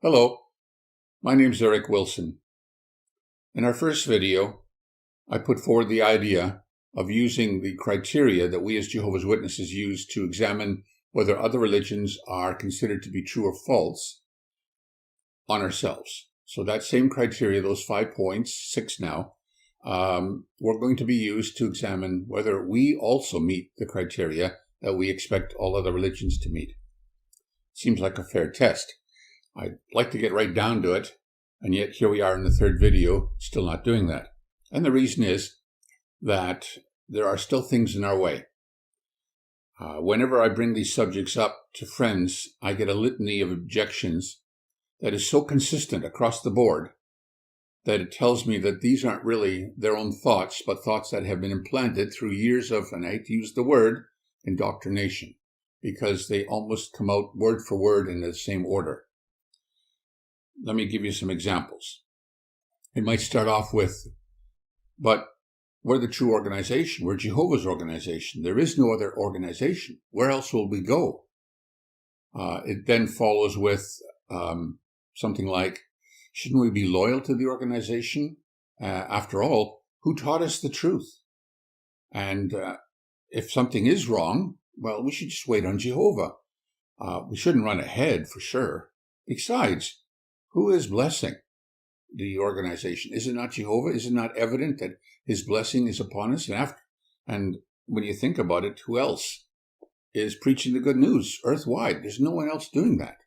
Hello, my name's Eric Wilson. In our first video, I put forward the idea of using the criteria that we as Jehovah's Witnesses use to examine whether other religions are considered to be true or false on ourselves. So that same criteria, those 5 points, 6 now, we're going to be used to examine whether we also meet the criteria that we expect all other religions to meet. Seems like a fair test. I'd like to get right down to it, and yet here we are in the third video, still not doing that. And the reason is that there are still things in our way. Whenever I bring these subjects up to friends, I get a litany of objections that is so consistent across the board that it tells me that these aren't really their own thoughts, but thoughts that have been implanted through years of, and I hate to use the word, indoctrination, because they almost come out word for word in the same order. Let me give you some examples. It might start off with, but we're the true organization. We're Jehovah's organization. There is no other organization. Where else will we go? It then follows with something like, shouldn't we be loyal to the organization? After all, who taught us the truth? And if something is wrong, well, we should just wait on Jehovah. We shouldn't run ahead for sure. Besides, who is blessing the organization? Is it not Jehovah? Is it not evident that his blessing is upon us? And when you think about it, who else is preaching the good news earthwide? There's no one else doing that.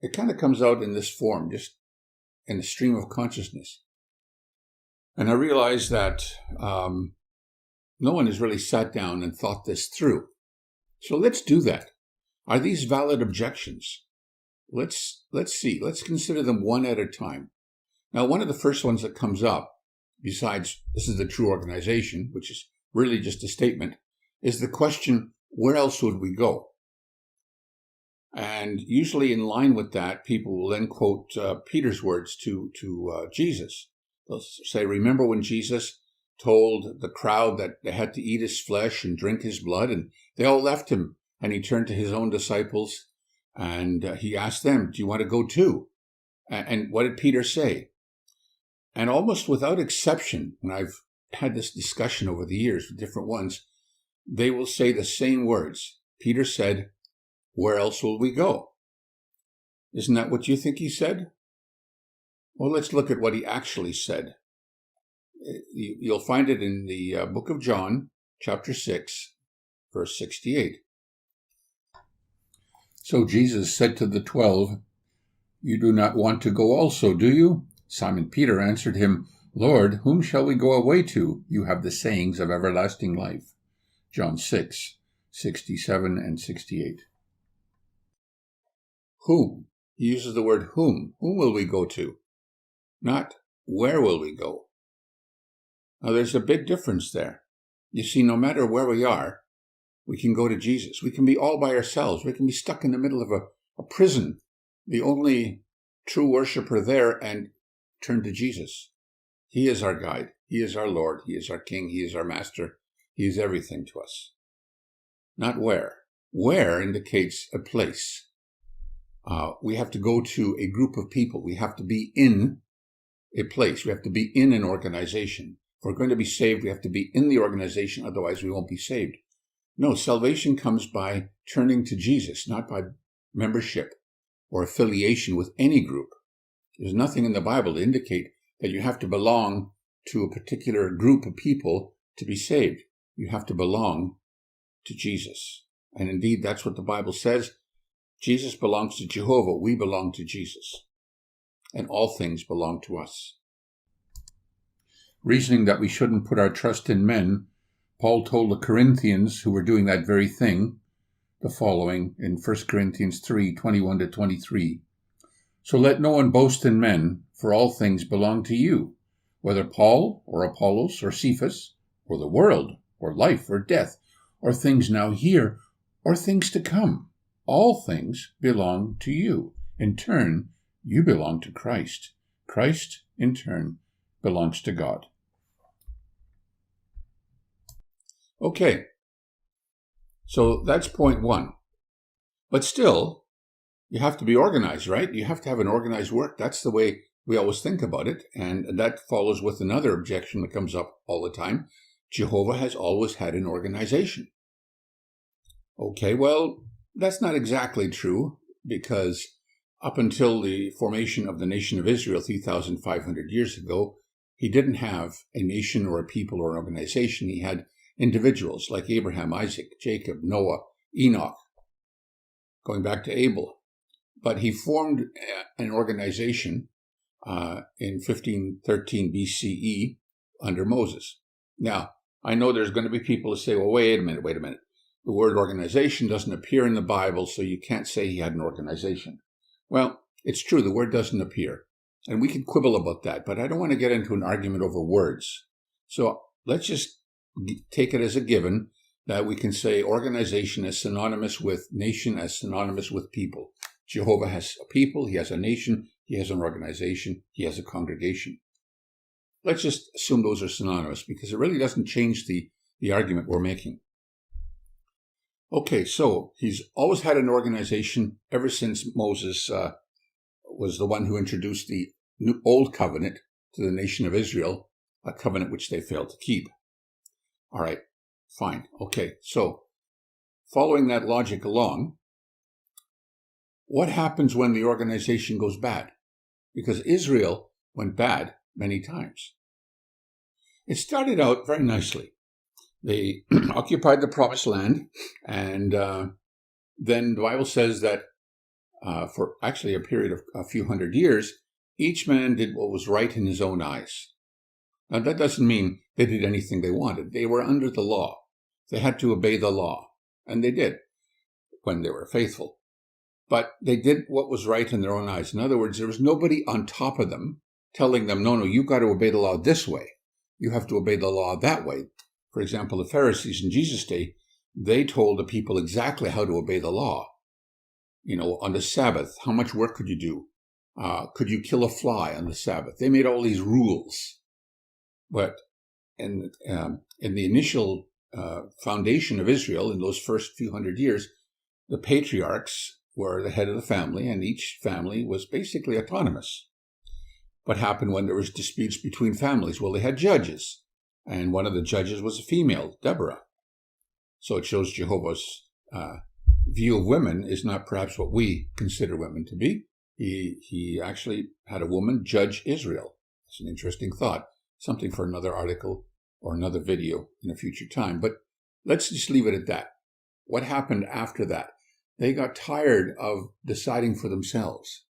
It kind of comes out in this form, just in the stream of consciousness. And I realize that no one has really sat down and thought this through. So let's do that. Are these valid objections? Let's see. Let's consider them one at a time. Now, one of the first ones that comes up, besides this is the true organization, which is really just a statement, is the question, where else would we go? And usually in line with that, people will then quote Peter's words to Jesus. They'll say, remember when Jesus told the crowd that they had to eat his flesh and drink his blood, and they all left him, and he turned to his own disciples, and he asked them, do you want to go too? And what did Peter say? And almost without exception, when I've had this discussion over the years with different ones, they will say the same words. Peter said, where else will we go? Isn't that what you think he said? Well, let's look at what he actually said. You'll find it in the book of John, chapter 6, verse 68. So Jesus said to the 12, you do not want to go also, do you? Simon Peter answered him, Lord, whom shall we go away to? You have the sayings of everlasting life. John 6, 67 and 68. Whom? He uses the word whom. Whom will we go to? Not where will we go? Now there's a big difference there. You see, no matter where we are, we can go to Jesus. We can be all by ourselves. We can be stuck in the middle of a prison, the only true worshiper there, and turn to Jesus. He is our guide. He is our Lord. He is our King. He is our Master. He is everything to us. Not where. Where indicates a place. We have to go to a group of people. We have to be in a place. We have to be in an organization. If we're going to be saved, we have to be in the organization. Otherwise, we won't be saved. No, salvation comes by turning to Jesus, not by membership or affiliation with any group. There's nothing in the Bible to indicate that you have to belong to a particular group of people to be saved. You have to belong to Jesus. And indeed, that's what the Bible says. Jesus belongs to Jehovah. We belong to Jesus. And all things belong to us. Reasoning that we shouldn't put our trust in men, Paul told the Corinthians who were doing that very thing the following in 1 Corinthians 3, 21 to 23. So let no one boast in men, for all things belong to you, whether Paul or Apollos or Cephas, or the world, or life or death, or things now here, or things to come. All things belong to you. In turn, you belong to Christ. Christ, in turn, belongs to God. Okay, so that's point one. But still, you have to be organized, right? You have to have an organized work. That's the way we always think about it. And that follows with another objection that comes up all the time. Jehovah has always had an organization. Okay, well, that's not exactly true, because up until the formation of the nation of Israel 3,500 years ago, he didn't have a nation or a people or an organization. He had individuals like Abraham, Isaac, Jacob, Noah, Enoch, going back to Abel. But he formed an organization in 1513 BCE under Moses. Now, I know there's going to be people who say, well, wait a minute. The word organization doesn't appear in the Bible, so you can't say he had an organization. Well, it's true, the word doesn't appear. And we can quibble about that, but I don't want to get into an argument over words. So let's just take it as a given that we can say organization is synonymous with nation, as synonymous with people. Jehovah has a people, he has a nation, he has an organization, he has a congregation. Let's just assume those are synonymous, because it really doesn't change the argument we're making. Okay, so he's always had an organization ever since Moses was the one who introduced the Old Covenant to the nation of Israel, a covenant which they failed to keep. All right, fine. Okay, so following that logic along, what happens when the organization goes bad? Because Israel went bad many times. It started out very nicely. They occupied the promised land, and then the Bible says that for actually a period of a few hundred years, each man did what was right in his own eyes. Now, that doesn't mean they did anything they wanted. They were under the law. They had to obey the law, and they did when they were faithful. But they did what was right in their own eyes. In other words, there was nobody on top of them telling them, no, you've got to obey the law this way. You have to obey the law that way. For example, the Pharisees in Jesus' day, they told the people exactly how to obey the law. On the Sabbath, how much work could you do? Could you kill a fly on the Sabbath? They made all these rules. But in the initial foundation of Israel, in those first few hundred years, the patriarchs were the head of the family, and each family was basically autonomous. What happened when there was disputes between families? Well, they had judges. And one of the judges was a female, Deborah. So it shows Jehovah's view of women is not perhaps what we consider women to be. He actually had a woman judge Israel. It's an interesting thought, something for another article or another video in a future time. But let's just leave it at that. What happened after that? They got tired of deciding for themselves,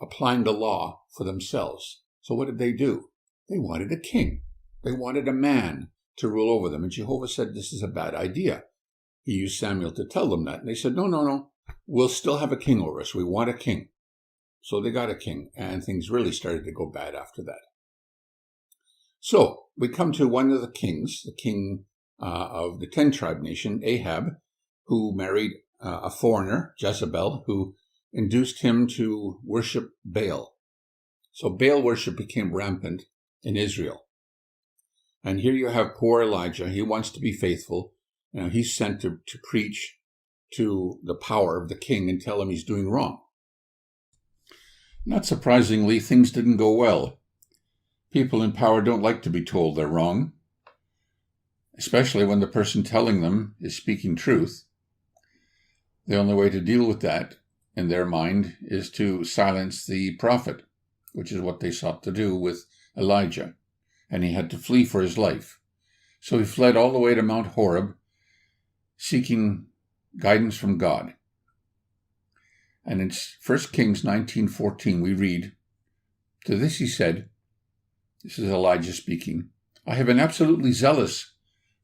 applying the law for themselves. So what did they do? They wanted a king. They wanted a man to rule over them. And Jehovah said, this is a bad idea. He used Samuel to tell them that. And they said, no. We'll still have a king over us. We want a king. So they got a king, and things really started to go bad after that. So we come to one of the kings, the king of the 10-tribe nation, Ahab, who married a foreigner, Jezebel, who induced him to worship Baal. So Baal worship became rampant in Israel. And here you have poor Elijah. He wants to be faithful. He's sent to preach to the power of the king and tell him he's doing wrong. Not surprisingly, things didn't go well. People in power don't like to be told they're wrong, especially when the person telling them is speaking truth. The only way to deal with that, in their mind, is to silence the prophet, which is what they sought to do with Elijah. And he had to flee for his life. So he fled all the way to Mount Horeb, seeking guidance from God. And in 1 Kings 19:14, we read, to this he said, this is Elijah speaking, I have been absolutely zealous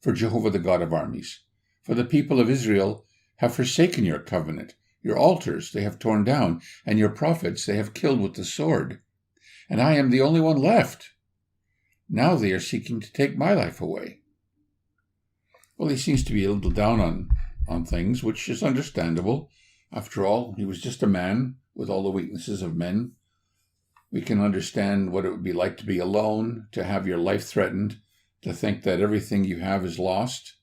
for Jehovah the God of armies. For the people of Israel have forsaken your covenant. Your altars they have torn down, and your prophets they have killed with the sword. And I am the only one left. Now they are seeking to take my life away. Well, he seems to be a little down on things, which is understandable. After all, he was just a man with all the weaknesses of men. We can understand what it would be like to be alone, to have your life threatened, to think that everything you have is lost.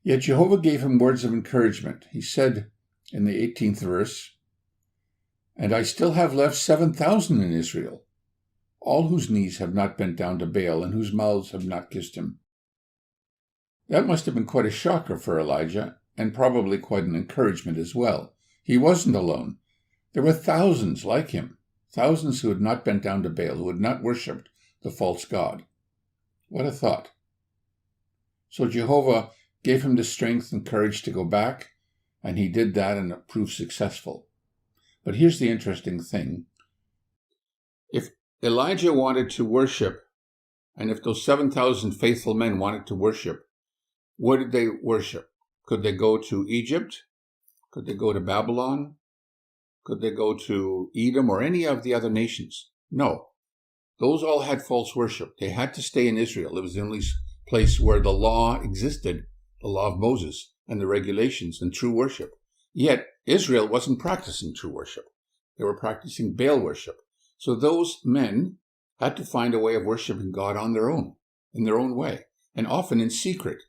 Yet Jehovah gave him words of encouragement. He said in the 18th verse, "And I still have left 7,000 in Israel, all whose knees have not bent down to Baal and whose mouths have not kissed him." That must have been quite a shocker for Elijah, and probably quite an encouragement as well. He wasn't alone. There were thousands like him, thousands who had not bent down to Baal, who had not worshipped the false god. What a thought. So Jehovah gave him the strength and courage to go back, and he did that, and it proved successful. But here's the interesting thing. If Elijah wanted to worship, and if those 7,000 faithful men wanted to worship, where did they worship? Could they go to Egypt? Could they go to Babylon? Could they go to Edom or any of the other nations? No. Those all had false worship. They had to stay in Israel. It was the only place where the law existed, the law of Moses and the regulations and true worship. Yet Israel wasn't practicing true worship. They were practicing Baal worship. So those men had to find a way of worshiping God on their own, in their own way, and often in secret,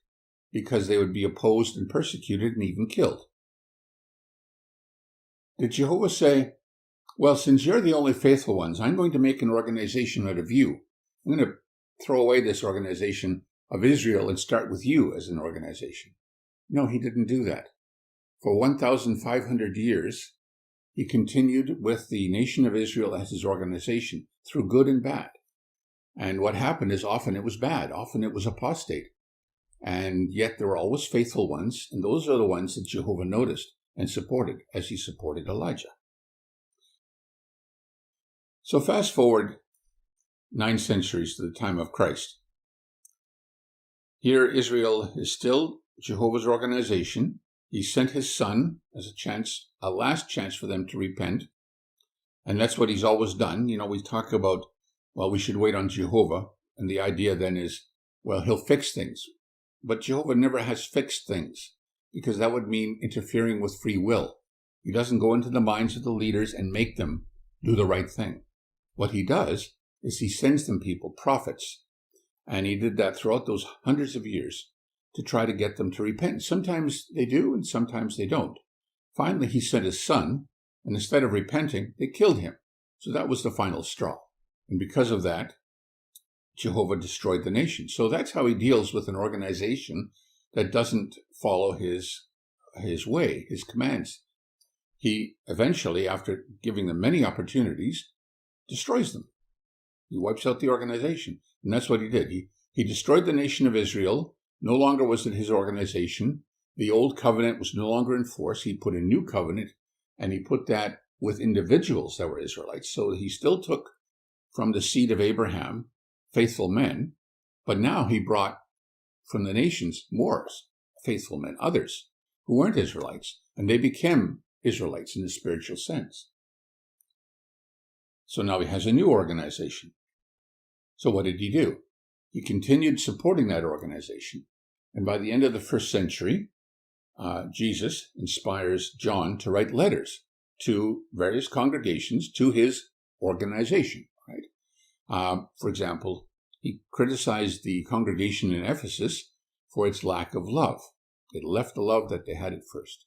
because they would be opposed and persecuted and even killed. Did Jehovah say, "Well, since you're the only faithful ones, I'm going to make an organization out of you. I'm going to throw away this organization of Israel and start with you as an organization"? No, he didn't do that. For 1,500 years, he continued with the nation of Israel as his organization, through good and bad. And what happened is often it was bad, often it was apostate. And yet there were always faithful ones, and those are the ones that Jehovah noticed and supported, as he supported Elijah. So fast forward 9 centuries to the time of Christ. Here Israel is still Jehovah's organization. He sent his son as a last chance for them to repent. And that's what he's always done. We talk about, well, we should wait on Jehovah. And the idea then is, well, he'll fix things. But Jehovah never has fixed things, because that would mean interfering with free will. He doesn't go into the minds of the leaders and make them do the right thing. What he does is he sends them people, prophets. And he did that throughout those hundreds of years to try to get them to repent. Sometimes they do, and sometimes they don't. Finally, he sent his son, and instead of repenting, they killed him. So that was the final straw. And because of that, Jehovah destroyed the nation. So that's how he deals with an organization that doesn't follow his way, his commands. He eventually, after giving them many opportunities, destroys them. He wipes out the organization. And that's what he did. He destroyed the nation of Israel. No longer was it his organization. The old covenant was no longer in force. He put a new covenant, and he put that with individuals that were Israelites. So he still took from the seed of Abraham faithful men, but now he brought from the nations more faithful men, others who weren't Israelites, and they became Israelites in the spiritual sense. So now he has a new organization. So what did he do? He continued supporting that organization. And by the end of the 1st century, Jesus inspires John to write letters to various congregations, to his organization, right? For example, he criticized the congregation in Ephesus for its lack of love. It left the love that they had at first.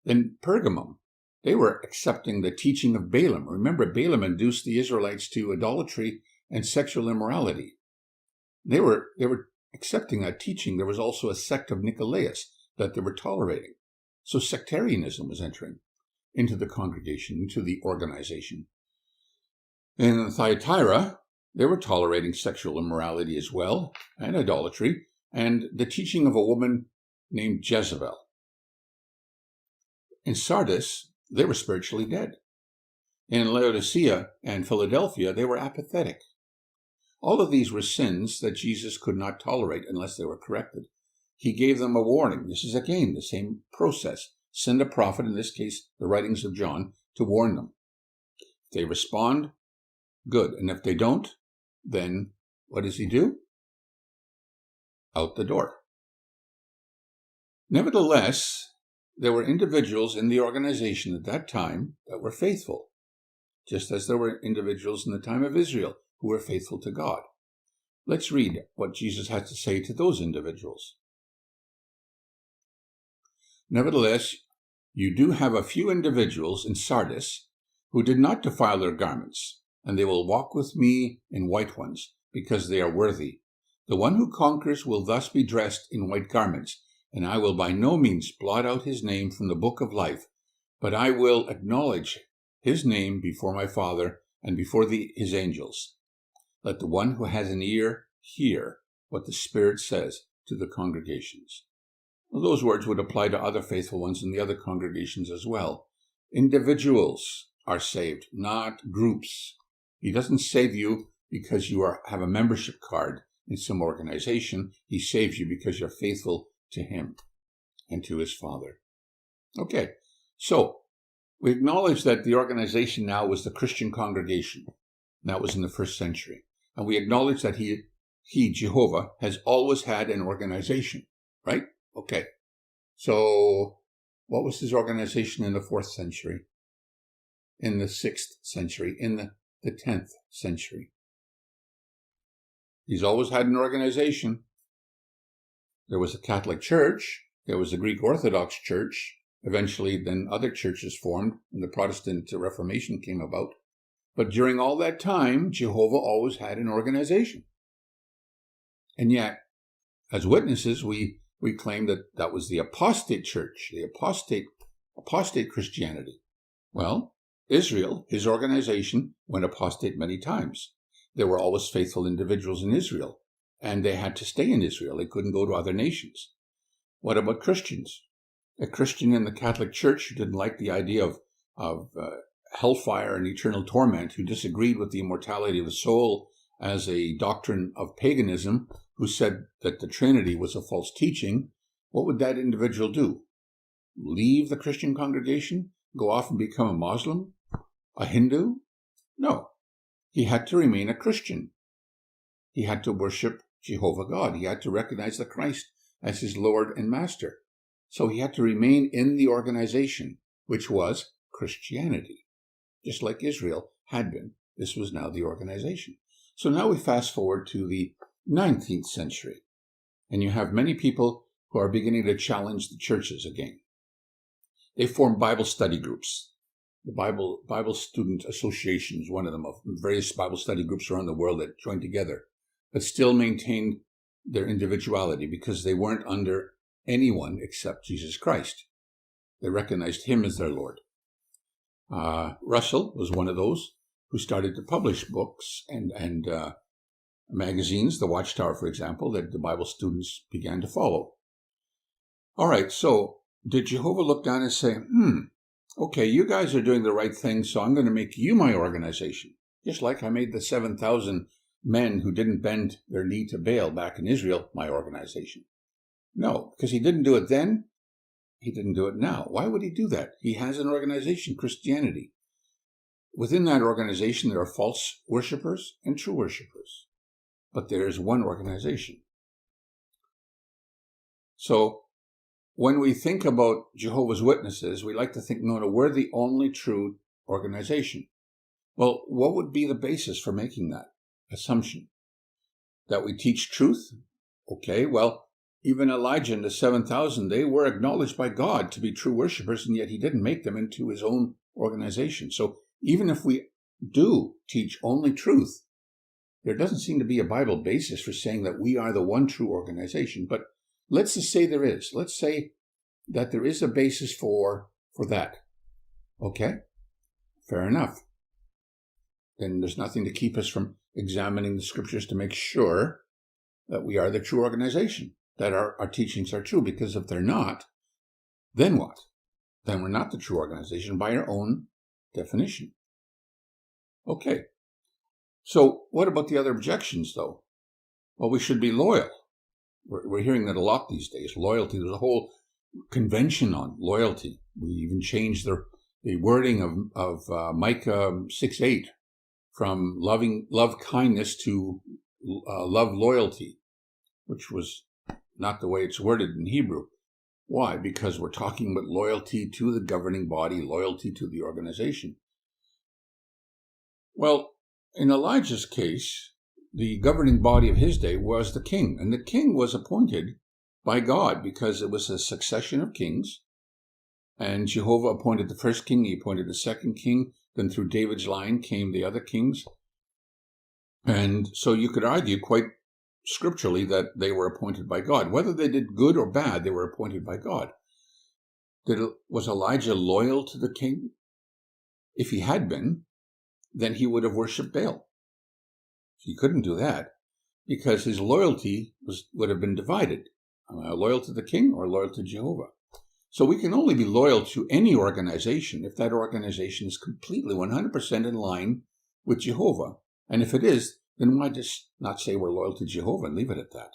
Then Pergamum, they were accepting the teaching of Balaam. Remember, Balaam induced the Israelites to idolatry and sexual immorality. They were accepting that teaching. There was also a sect of Nicolaitans that they were tolerating. So sectarianism was entering into the congregation, into the organization. In Thyatira, they were tolerating sexual immorality as well, and idolatry, and the teaching of a woman named Jezebel. In Sardis, they were spiritually dead. In Laodicea and Philadelphia, they were apathetic. All of these were sins that Jesus could not tolerate unless they were corrected. He gave them a warning. This is, again, the same process. Send a prophet, in this case, the writings of John, to warn them. If they respond, good. And if they don't, then what does he do? Out the door. Nevertheless, there were individuals in the organization at that time that were faithful, just as there were individuals in the time of Israel who were faithful to God. Let's read what Jesus has to say to those individuals. Nevertheless, You do have a few individuals in Sardis who did not defile their garments, and they will walk with me in white ones, because they are worthy. The one who conquers will thus be dressed in white garments, and I will by no means blot out his name from the book of life, but I will acknowledge his name before my Father and before his angels. Let the one who has an ear hear what the Spirit says to the congregations. Well, those words would apply to other faithful ones in the other congregations as well. Individuals are saved, not groups. He doesn't save you because you have a membership card in some organization. He saves you because you're faithful to him and to his Father. Okay, so we acknowledge that the organization now was the Christian congregation. That was in the first century. And we acknowledge that he, Jehovah, has always had an organization, right? Okay. So what was his organization in the 4th century? In the 6th century? In the 10th century? He's always had an organization. There was a Catholic Church. There was a Greek Orthodox Church. Eventually, then other churches formed and the Protestant Reformation came about. But during all that time, Jehovah always had an organization. And yet, as witnesses, we claim that that was the apostate church, the apostate Christianity. Well, Israel, his organization, went apostate many times. There were always faithful individuals in Israel, and they had to stay in Israel. They couldn't go to other nations. What about Christians? A Christian in the Catholic Church who didn't like the idea of hellfire and eternal torment, who disagreed with the immortality of the soul as a doctrine of paganism, who said that the Trinity was a false teaching, what would that individual do? Leave the Christian congregation? Go off and become a Muslim? A Hindu? No. He had to remain a Christian. He had to worship Jehovah God. He had to recognize the Christ as his Lord and Master. So he had to remain in the organization, which was Christianity. Just like Israel had been. This was now the organization. So now we fast forward to the 19th century, and you have many people who are beginning to challenge the churches again. They form Bible study groups. The Bible Student Association is one of them, of various Bible study groups around the world that joined together, but still maintained their individuality because they weren't under anyone except Jesus Christ. They recognized him as their Lord. Russell was one of those who started to publish books and magazines, the Watchtower, for example, that the Bible students began to follow. All right, so did Jehovah look down and say, okay, you guys are doing the right thing, so I'm going to make you my organization, just like I made the 7,000 men who didn't bend their knee to Baal back in Israel my organization? No, because he didn't do it then. He didn't do it now. Why would he do that? He has an organization, Christianity. Within that organization, there are false worshipers and true worshipers. But there is one organization. So when we think about Jehovah's Witnesses, we like to think, no, we're the only true organization. Well, what would be the basis for making that assumption? That we teach truth? Okay, well, even Elijah and the 7,000, they were acknowledged by God to be true worshipers, and yet he didn't make them into his own organization. So even if we do teach only truth, there doesn't seem to be a Bible basis for saying that we are the one true organization. But let's just say there is. Let's say that there is a basis for that. Okay? Fair enough. Then there's nothing to keep us from examining the scriptures to make sure that we are the true organization, that our teachings are true. Because if they're not, then what? Then we're not the true organization by our own definition. Okay. So what about the other objections, though? Well, we should be loyal. We're hearing that a lot these days. Loyalty. There's a whole convention on loyalty. We even changed the wording of Micah 6:8 from love kindness to love loyalty, which was not the way it's worded in Hebrew. Why? Because we're talking about loyalty to the governing body, loyalty to the organization. Well, in Elijah's case, the governing body of his day was the king, and the king was appointed by God because it was a succession of kings, And Jehovah appointed the first king, he appointed the second king, then through David's line came the other kings. And so you could argue quite scripturally that they were appointed by God. Whether they did good or bad, they were appointed by God. Was Elijah loyal to the king? If he had been, then he would have worshipped Baal. He couldn't do that because his loyalty would have been divided. Am I loyal to the king or loyal to Jehovah? So we can only be loyal to any organization if that organization is completely 100% in line with Jehovah. And if it is, then why just not say we're loyal to Jehovah and leave it at that?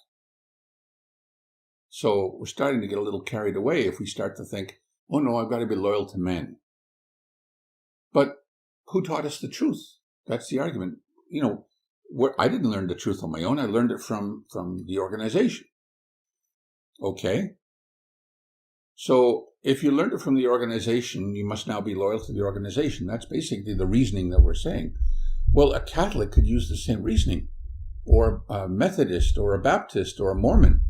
So we're starting to get a little carried away if we start to think, oh no, I've got to be loyal to men. But who taught us the truth? That's the argument. I didn't learn the truth on my own. I learned it from the organization. Okay? So if you learned it from the organization, you must now be loyal to the organization. That's basically the reasoning that we're saying. Well, a Catholic could use the same reasoning, or a Methodist, or a Baptist, or a Mormon.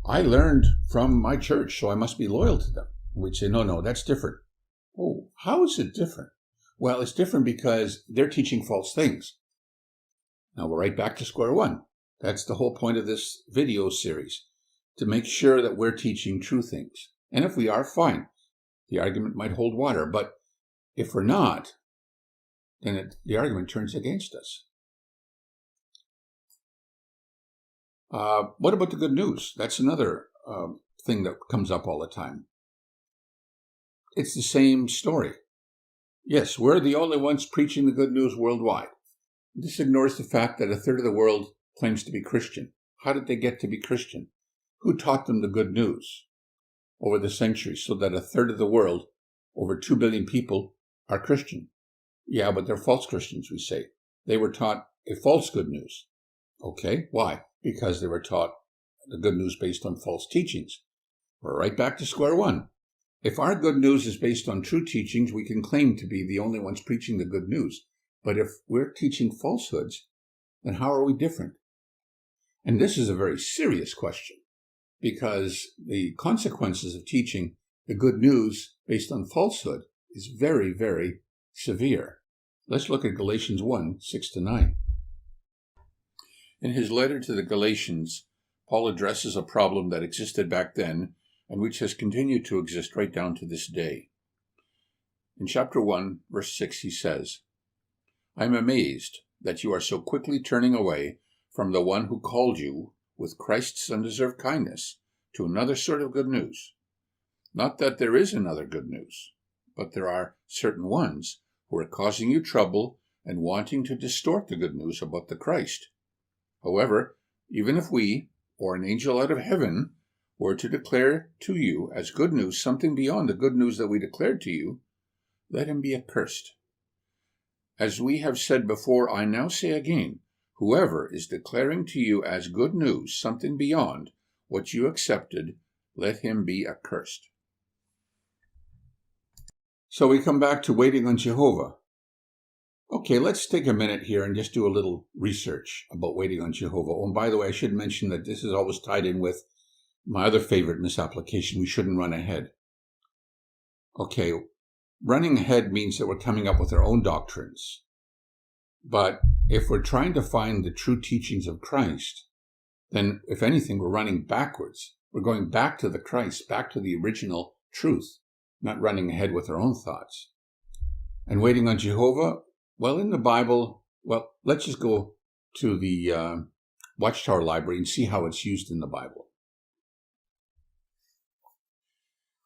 I learned from my church, so I must be loyal to them. We'd say, no, that's different. Oh, how is it different? Well, it's different because they're teaching false things. Now we're right back to square one. That's the whole point of this video series, to make sure that we're teaching true things. And if we are, fine. The argument might hold water. But if we're not, then the argument turns against us. What about the good news? That's another thing that comes up all the time. It's the same story. Yes, we're the only ones preaching the good news worldwide. This ignores the fact that a third of the world claims to be Christian. How did they get to be Christian? Who taught them the good news over the centuries so that a third of the world, over 2 billion people, are Christian? Yeah, but they're false Christians, we say. They were taught a false good news. Okay, why? Because they were taught the good news based on false teachings. We're right back to square one. If our good news is based on true teachings, we can claim to be the only ones preaching the good news. But if we're teaching falsehoods, then how are we different? And this is a very serious question, because the consequences of teaching the good news based on falsehood is very, very severe. Let's look at Galatians 1, 6-9. In his letter to the Galatians, Paul addresses a problem that existed back then and which has continued to exist right down to this day. In chapter 1, verse 6, he says, I am amazed that you are so quickly turning away from the one who called you with Christ's undeserved kindness to another sort of good news. Not that there is another good news, but there are certain ones who are causing you trouble and wanting to distort the good news about the Christ. However, even if we, or an angel out of heaven, were to declare to you as good news something beyond the good news that we declared to you, let him be accursed. As we have said before, I now say again, whoever is declaring to you as good news something beyond what you accepted, let him be accursed. So we come back to waiting on Jehovah. Okay, let's take a minute here and just do a little research about waiting on Jehovah. Oh, and by the way, I should mention that this is always tied in with my other favorite misapplication. We shouldn't run ahead. Okay, running ahead means that we're coming up with our own doctrines. But if we're trying to find the true teachings of Christ, then if anything, we're running backwards. We're going back to the Christ, back to the original truth, not running ahead with our own thoughts. And waiting on Jehovah, well, in the Bible, let's just go to the Watchtower Library and see how it's used in the Bible.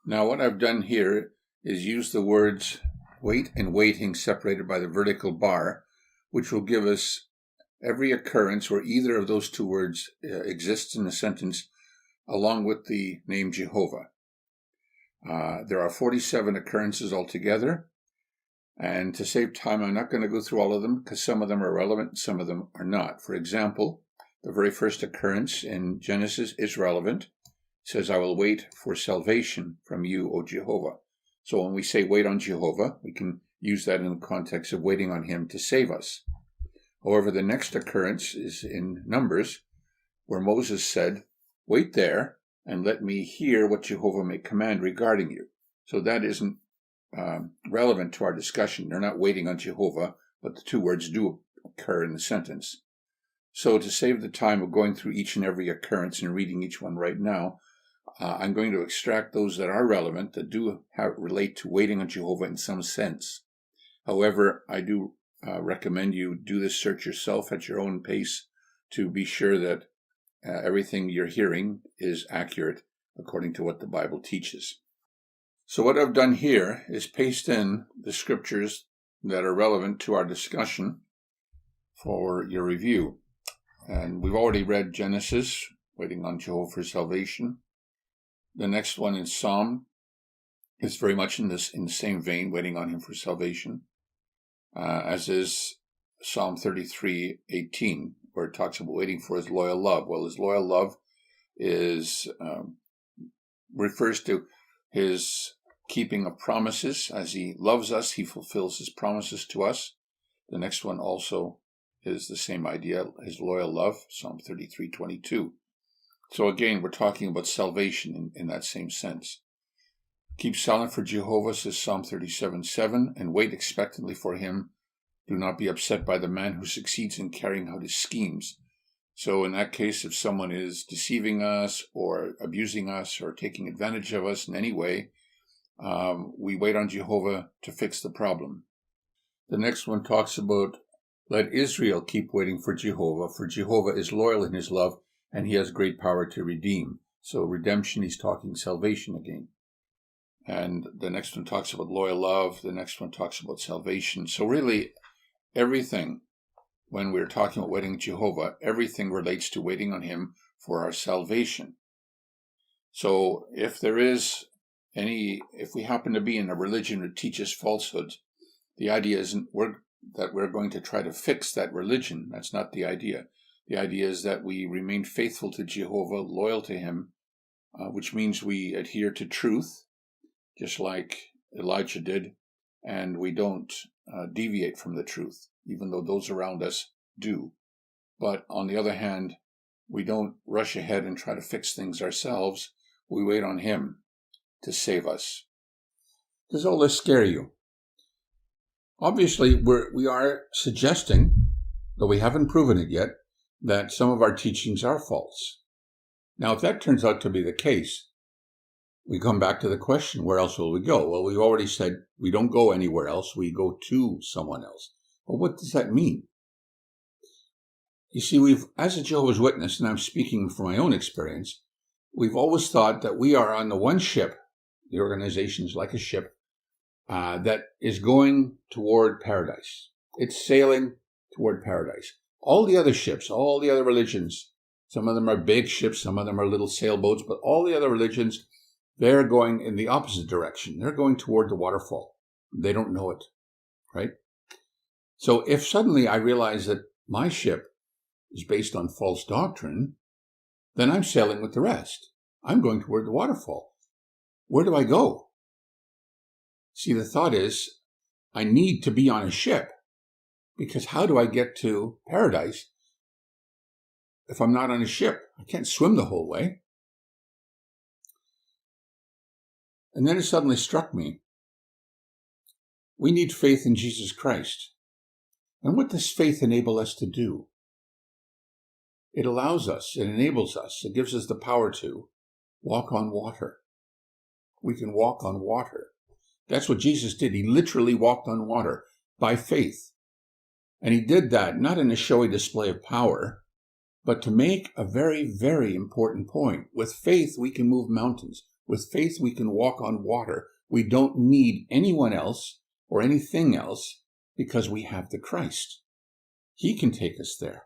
Now, what I've done here is use the words wait and waiting separated by the vertical bar, which will give us every occurrence where either of those two words exists in a sentence, along with the name Jehovah. There are 47 occurrences altogether, and to save time, I'm not going to go through all of them because some of them are relevant and some of them are not. For example, the very first occurrence in Genesis is relevant. It says, I will wait for salvation from you, O Jehovah. So when we say wait on Jehovah, we can use that in the context of waiting on him to save us. However, the next occurrence is in Numbers, where Moses said, wait there and let me hear what Jehovah may command regarding you. So that isn't relevant to our discussion. They're not waiting on Jehovah, but the two words do occur in the sentence. So to save the time of going through each and every occurrence and reading each one right now, I'm going to extract those that are relevant, that do relate to waiting on Jehovah in some sense. However, I do recommend you do this search yourself at your own pace to be sure that everything you're hearing is accurate according to what the Bible teaches. So what I've done here is paste in the scriptures that are relevant to our discussion for your review. And we've already read Genesis, waiting on Jehovah for salvation. The next one in Psalm is very much in the same vein, waiting on him for salvation, as is Psalm 33:18, where it talks about waiting for his loyal love. Well, his loyal love refers to his keeping of promises. As he loves us, he fulfills his promises to us. The next one also is the same idea, his loyal love, Psalm 33:22. So again, we're talking about salvation in that same sense. Keep silent for Jehovah, says Psalm 37:7, and wait expectantly for him. Do not be upset by the man who succeeds in carrying out his schemes. So in that case, if someone is deceiving us or abusing us or taking advantage of us in any way, we wait on Jehovah to fix the problem. The next one talks about let Israel keep waiting for Jehovah is loyal in his love, and he has great power to redeem. So redemption, he's talking salvation again. And the next one talks about loyal love. The next one talks about salvation. So really, everything, when we're talking about waiting on Jehovah, everything relates to waiting on him for our salvation. So if we happen to be in a religion that teaches falsehood, the idea isn't that we're going to try to fix that religion. That's not the idea. The idea is that we remain faithful to Jehovah, loyal to him, which means we adhere to truth, just like Elijah did, and we don't deviate from the truth, even though those around us do. But on the other hand, we don't rush ahead and try to fix things ourselves. We wait on him to save us. Does all this scare you? Obviously, we are suggesting, though we haven't proven it yet, that some of our teachings are false. Now, if that turns out to be the case, we come back to the question, where else will we go? Well, we've already said we don't go anywhere else. We go to someone else. Well, what does that mean? You see, as a Jehovah's Witness, and I'm speaking from my own experience, we've always thought that we are on the one ship, the organization is like a ship, that is going toward paradise. It's sailing toward paradise. All the other ships, all the other religions, some of them are big ships, some of them are little sailboats, but all the other religions, they're going in the opposite direction. They're going toward the waterfall. They don't know it, right? So if suddenly I realize that my ship is based on false doctrine, then I'm sailing with the rest. I'm going toward the waterfall. Where do I go? See, the thought is, I need to be on a ship, because how do I get to paradise if I'm not on a ship? I can't swim the whole way. And then it suddenly struck me, we need faith in Jesus Christ. And what does faith enable us to do? It allows us, it enables us, it gives us the power to walk on water. We can walk on water. That's what Jesus did. He literally walked on water by faith. And he did that not in a showy display of power, but to make a very, very important point. With faith, we can move mountains. With faith, we can walk on water. We don't need anyone else or anything else because we have the Christ. He can take us there.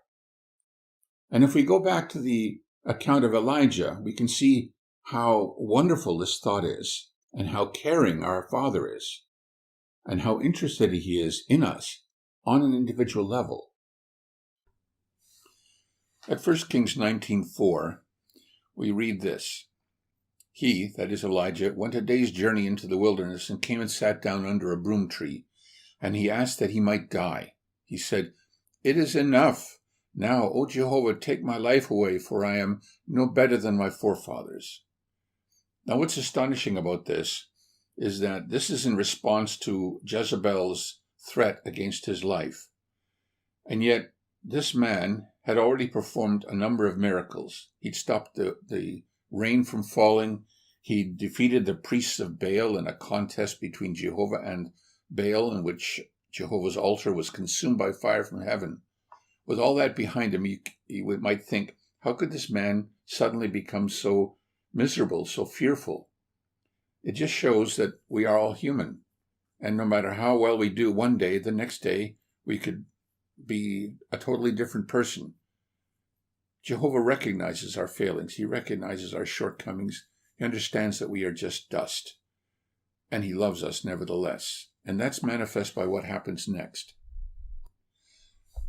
And if we go back to the account of Elijah, we can see how wonderful this thought is and how caring our Father is and how interested he is in us on an individual level. At 1 Kings 19:4, we read this. He, that is Elijah, went a day's journey into the wilderness and came and sat down under a broom tree, and he asked that he might die. He said, "It is enough. Now, O Jehovah, take my life away, for I am no better than my forefathers." Now, what's astonishing about this is that this is in response to Jezebel's threat against his life. And yet, this man had already performed a number of miracles. He'd stopped the rain from falling. He defeated the priests of Baal in a contest between Jehovah and Baal, in which Jehovah's altar was consumed by fire from heaven. With all that behind him, you might think, how could this man suddenly become so miserable, so fearful? It just shows that we are all human. And no matter how well we do one day, the next day we could be a totally different person. Jehovah recognizes our failings. He recognizes our shortcomings. He understands that we are just dust. And he loves us nevertheless. And that's manifest by what happens next.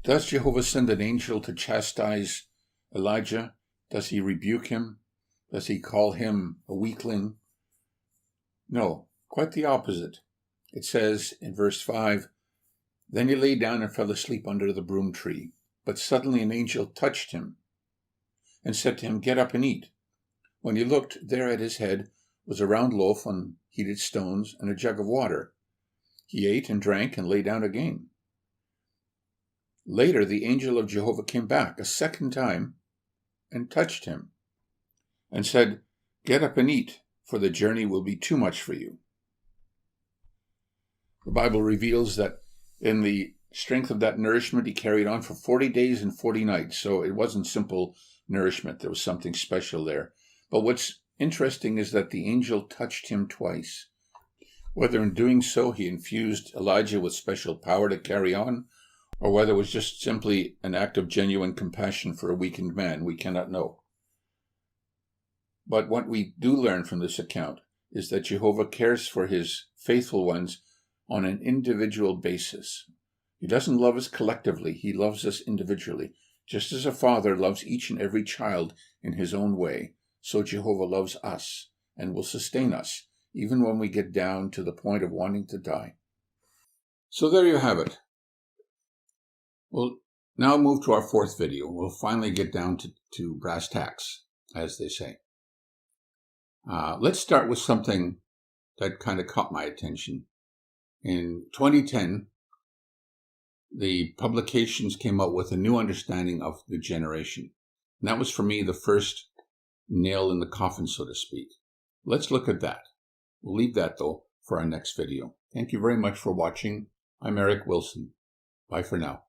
Does Jehovah send an angel to chastise Elijah? Does he rebuke him? Does he call him a weakling? No, quite the opposite. It says in verse 5, "Then he lay down and fell asleep under the broom tree. But suddenly an angel touched him and said to him, 'Get up and eat.' When he looked, there at his head was a round loaf on heated stones and a jug of water. He ate and drank and lay down again. Later, the angel of Jehovah came back a second time and touched him and said, 'Get up and eat, for the journey will be too much for you.'" The Bible reveals that in the strength of that nourishment, he carried on for 40 days and 40 nights. So it wasn't simple nourishment. There was something special there. But what's interesting is that the angel touched him twice. Whether in doing so he infused Elijah with special power to carry on, or whether it was just simply an act of genuine compassion for a weakened man, we cannot know. But what we do learn from this account is that Jehovah cares for his faithful ones on an individual basis. He doesn't love us collectively. He loves us individually. Just as a father loves each and every child in his own way, so Jehovah loves us and will sustain us, even when we get down to the point of wanting to die. So there you have it. We'll now move to our fourth video. We'll finally get down to brass tacks, as they say. Let's start with something that kind of caught my attention. In 2010, the publications came out with a new understanding of the generation. And that was, for me, the first nail in the coffin, so to speak. Let's look at that. We'll leave that, though, for our next video. Thank you very much for watching. I'm Eric Wilson. Bye for now.